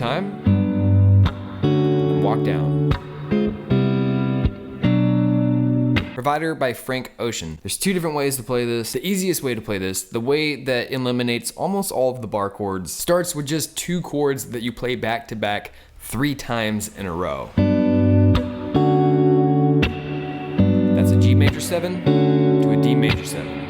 time, and walk down. Provider by Frank Ocean. There's two different ways to play this. The easiest way to play this, the way that eliminates almost all of the bar chords, starts with just two chords that you play back to back 3 times in a row. That's a G major 7 to a D major 7.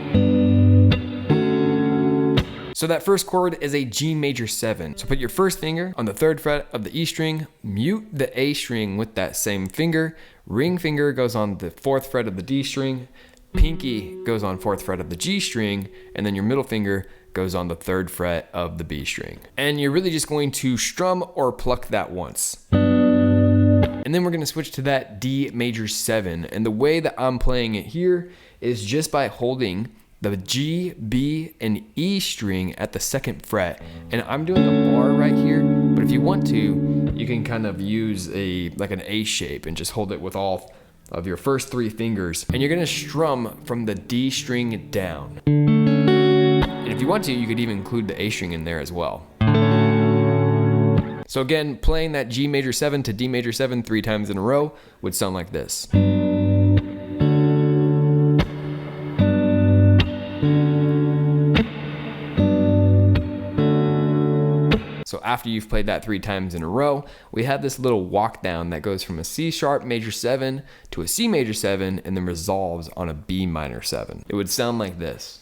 So that first chord is a G major 7. So put your first finger on the 3rd fret of the E string, mute the A string with that same finger, ring finger goes on the 4th fret of the D string, pinky goes on 4th fret of the G string, and then your middle finger goes on the 3rd fret of the B string. And you're really just going to strum or pluck that once. And then we're gonna switch to that D major 7. And the way that I'm playing it here is just by holding the G, B, and E string at the 2nd fret. And I'm doing a bar right here, but if you want to, you can kind of use like an A shape and just hold it with all of your first 3 fingers. And you're gonna strum from the D string down. And if you want to, you could even include the A string in there as well. So again, playing that G major 7 to D major 7 3 times in a row would sound like this. So after you've played that 3 times in a row, we have this little walk down that goes from a C sharp major 7 to a C major 7 and then resolves on a B minor 7. It would sound like this.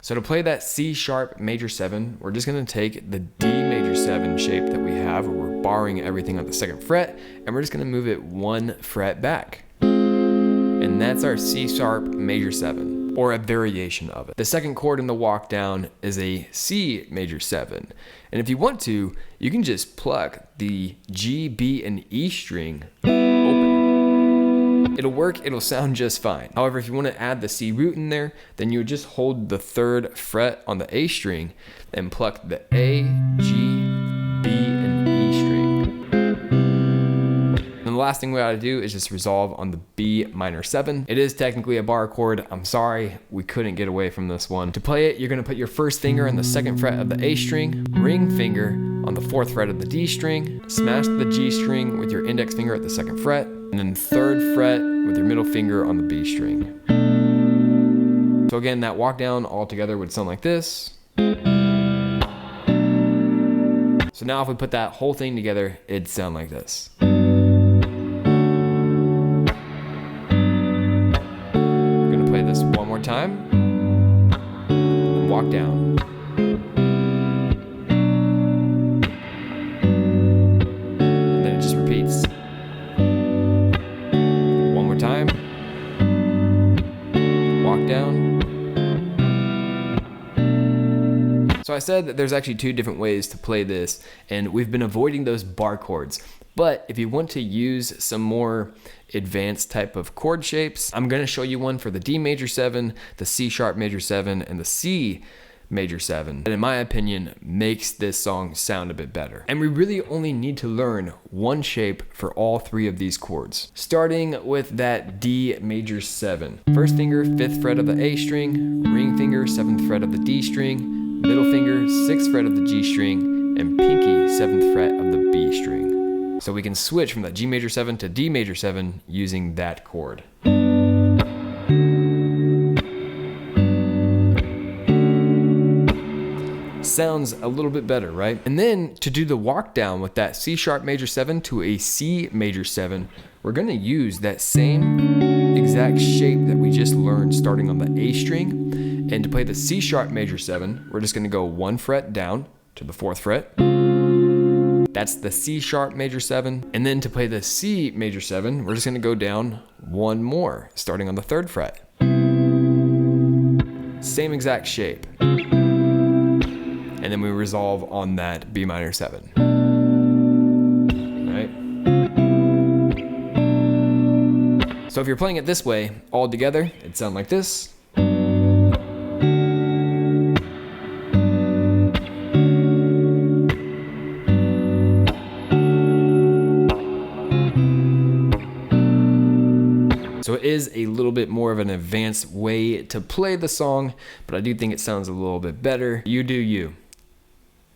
So to play that C sharp major 7, we're just gonna take the D major 7 shape that we have, where we're barring everything on the 2nd fret, and we're just gonna move it 1 fret back. And that's our C sharp major 7, or a variation of it. The second chord in the walk down is a C major 7. And if you want to, you can just pluck the G, B, and E string open. It'll work, it'll sound just fine. However, if you want to add the C root in there, then you would just hold the 3rd fret on the A string and pluck the A, G, B, and E string. And the last thing we gotta do is just resolve on the B minor 7. It is technically a bar chord. I'm sorry, we couldn't get away from this one. To play it, you're gonna put your first finger on the 2nd fret of the A string, ring finger on the 4th fret of the D string, smash the G string with your index finger at the 2nd fret, and then 3rd fret with your middle finger on the B string. So again, that walk down all together would sound like this. So now if we put that whole thing together, it'd sound like this. I'm gonna play this one more time, and walk down. And then it just repeats. Time, walk down. So I said that there's actually 2 different ways to play this, and we've been avoiding those bar chords. But if you want to use some more advanced type of chord shapes, I'm going to show you one for the D major 7, the C sharp major 7, and the C major 7, that in my opinion makes this song sound a bit better. And we really only need to learn one shape for all 3 of these chords. Starting with that D major 7. First finger, 5th fret of the A string, ring finger, 7th fret of the D string, middle finger, 6th fret of the G string, and pinky, 7th fret of the B string. So we can switch from that G major 7 to D major 7 using that chord. Sounds a little bit better, right? And then to do the walk down with that C sharp major 7 to a C major 7, we're gonna use that same exact shape that we just learned starting on the A string. And to play the C sharp major 7, we're just gonna go 1 fret down to the 4th fret. That's the C sharp major 7. And then to play the C major 7, we're just gonna go down 1 more, starting on the 3rd fret. Same exact shape. And then we resolve on that B minor 7. Right? So if you're playing it this way, all together, it'd sound like this. So it is a little bit more of an advanced way to play the song, but I do think it sounds a little bit better. You do you.